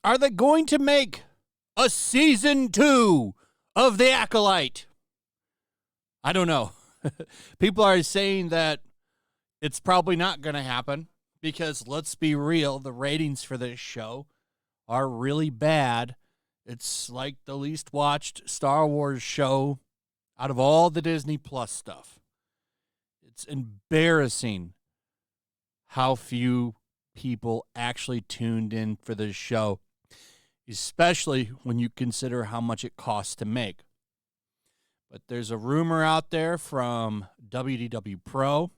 Are they going to make a season 2 of The Acolyte? I don't know. People are saying that it's probably not going to happen because, let's be real, the ratings for this show are really bad. It's like the least watched Star Wars show out of all the Disney Plus stuff. It's embarrassing how few people actually tuned in for this show, especially when you consider how much it costs to make. But there's a rumor out there from WDW Pro,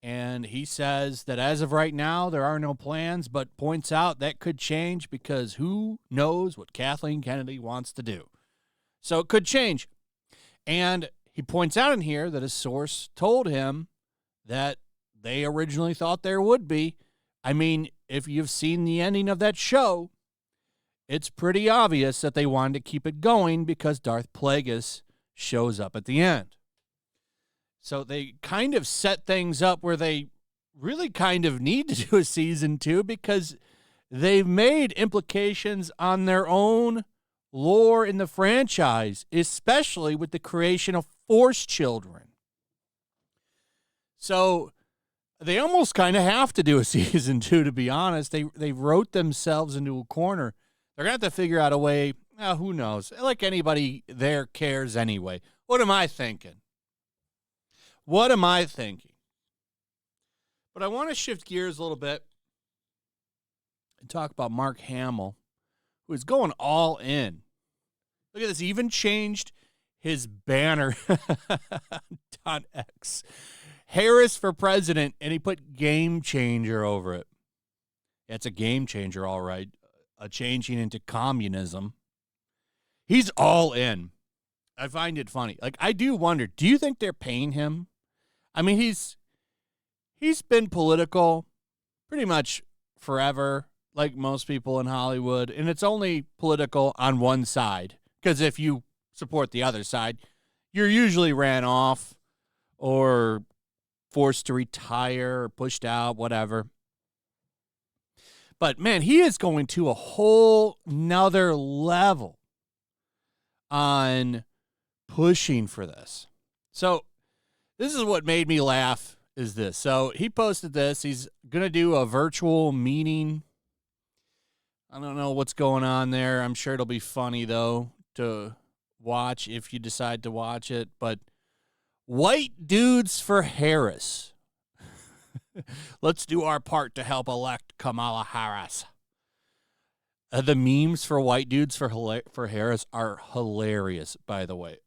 and he says that as of right now, there are no plans, but points out that could change because who knows what Kathleen Kennedy wants to do. So it could change. And he points out in here that a source told him that they originally thought there would be. I mean, if you've seen the ending of that show, it's pretty obvious that they wanted to keep it going because Darth Plagueis shows up at the end. So they kind of set things up where they really kind of need to do a season 2 because they've made implications on their own lore in the franchise, especially with the creation of Force children. So they almost kind of have to do a season 2, to be honest. They wrote themselves into a corner. They're going to have to figure out a way. Who knows? Like anybody there cares anyway. What am I thinking? But I want to shift gears a little bit and talk about Mark Hamill, who is going all in. Look at this. He even changed his banner on X. Harris for president, and he put game changer over it. It's a game changer, all right. A changing into communism. He's all in. I find it funny. Like, I do wonder, do you think they're paying him? I mean, he's been political pretty much forever, like most people in Hollywood, and it's only political on one side. Because if you support the other side, you're usually ran off or forced to retire or pushed out, whatever. But, man, he is going to a whole nother level on pushing for this. So this is what made me laugh is this. So he posted this. He's going to do a virtual meeting. I don't know what's going on there. I'm sure it'll be funny, though, to watch if you decide to watch it. But white dudes for Harris. Let's do our part to help elect Kamala Harris. The memes for white dudes for Harris are hilarious, by the way.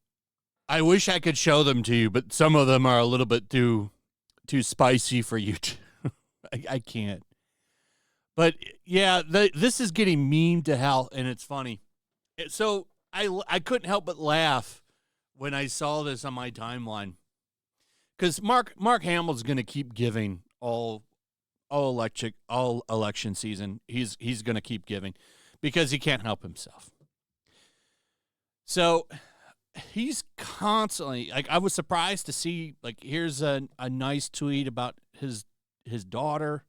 I wish I could show them to you, but some of them are a little bit too spicy for you to. I can't. But, yeah, this is getting memed to hell, and it's funny. So I couldn't help but laugh when I saw this on my timeline. Because Mark Hamill's going to keep giving all election season. He's going to keep giving because he can't help himself. So he's constantly, like, I was surprised to see, like, here's a nice tweet about his daughter.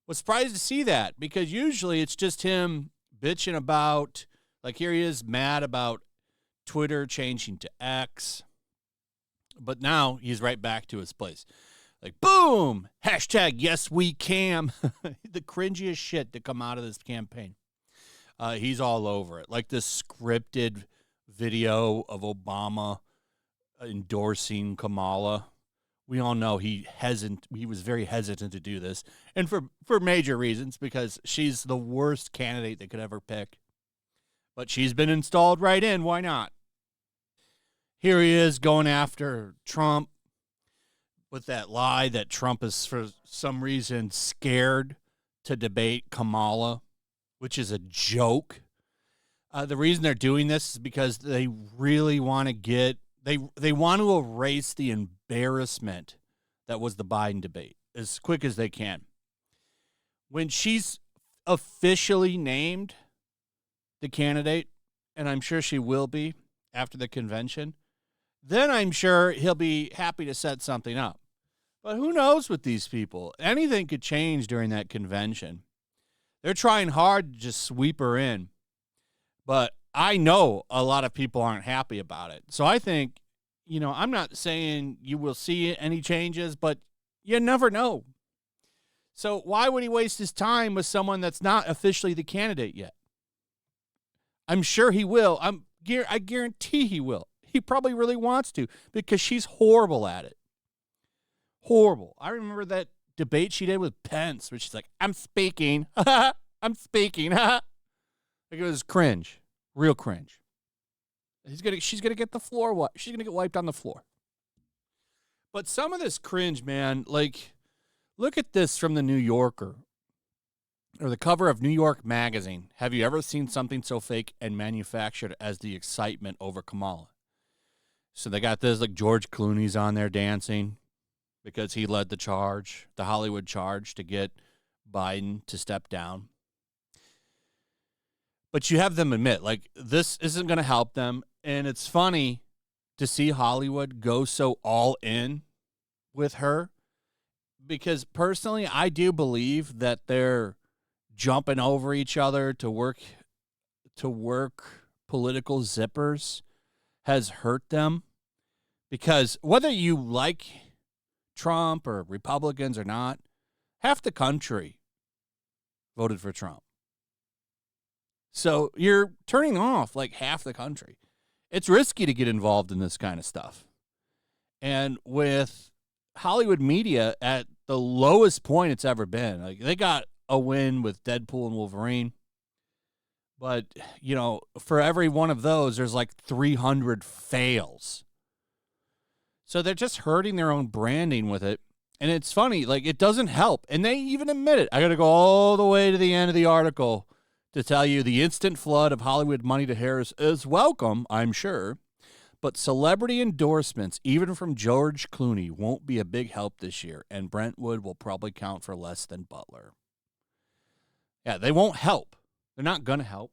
Was surprised to see that because usually it's just him bitching about, like, here he is mad about Twitter changing to X. But now he's right back to his place. Like, boom! Hashtag yes we can. The cringiest shit to come out of this campaign. He's all over it. Like this scripted video of Obama endorsing Kamala. We all know he was very hesitant to do this. And for major reasons, because she's the worst candidate they could ever pick. But she's been installed right in. Why not? Here he is going after Trump with that lie that Trump is, for some reason, scared to debate Kamala, which is a joke. The reason they're doing this is because they really want to they want to erase the embarrassment that was the Biden debate as quick as they can. When she's officially named the candidate, and I'm sure she will be after the convention, then I'm sure he'll be happy to set something up. But who knows with these people? Anything could change during that convention. They're trying hard to just sweep her in. But I know a lot of people aren't happy about it. So I think, I'm not saying you will see any changes, but you never know. So why would he waste his time with someone that's not officially the candidate yet? I'm sure he will. I guarantee he will. He probably really wants to because she's horrible at it. Horrible. I remember that debate she did with Pence where she's like, I'm speaking. I'm speaking. Like it was cringe. Real cringe. She's gonna get the floor. She's gonna get wiped on the floor. But some of this cringe, man, like, look at this from the New Yorker or the cover of New York Magazine. Have you ever seen something so fake and manufactured as the excitement over Kamala? So they got this, like George Clooney's on there dancing because he led the charge, the Hollywood charge to get Biden to step down. But you have them admit, like, this isn't going to help them. And it's funny to see Hollywood go so all in with her because personally, I do believe that they're jumping over each other to work political zippers has hurt them because whether you like Trump or Republicans or not, half the country voted for Trump. So you're turning off like half the country. It's risky to get involved in this kind of stuff. And with Hollywood media at the lowest point it's ever been, like they got a win with Deadpool and Wolverine. But, for every one of those, there's like 300 fails. So they're just hurting their own branding with it. And it's funny, like it doesn't help. And they even admit it. I got to go all the way to the end of the article to tell you the instant flood of Hollywood money to Harris is welcome, I'm sure. But celebrity endorsements, even from George Clooney, won't be a big help this year. And Brentwood will probably count for less than Butler. Yeah, they won't help. They're not going to help.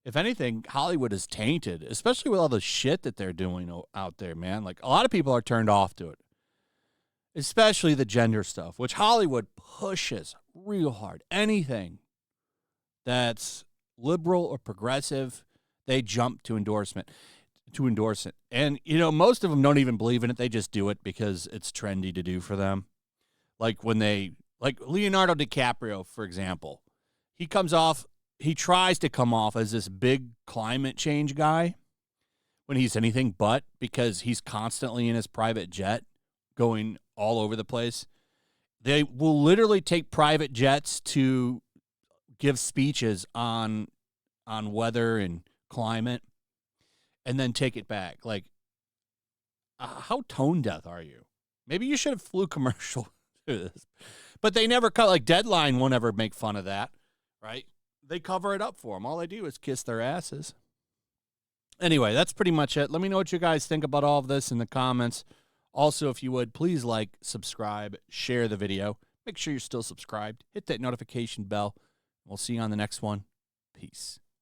If anything, Hollywood is tainted, especially with all the shit that they're doing out there, man. Like, a lot of people are turned off to it, especially the gender stuff, which Hollywood pushes real hard. Anything that's liberal or progressive, they jump to endorse it. And, most of them don't even believe in it. They just do it because it's trendy to do for them. Like Leonardo DiCaprio, for example, he tries to come off as this big climate change guy when he's anything but, because he's constantly in his private jet going all over the place. They will literally take private jets to give speeches on weather and climate and then take it back. Like, how tone deaf are you? Maybe you should have flew commercial to this. But they never cut, like Deadline won't ever make fun of that, right? They cover it up for them. All they do is kiss their asses. Anyway, that's pretty much it. Let me know what you guys think about all of this in the comments. Also, if you would, please like, subscribe, share the video. Make sure you're still subscribed. Hit that notification bell. We'll see you on the next one. Peace.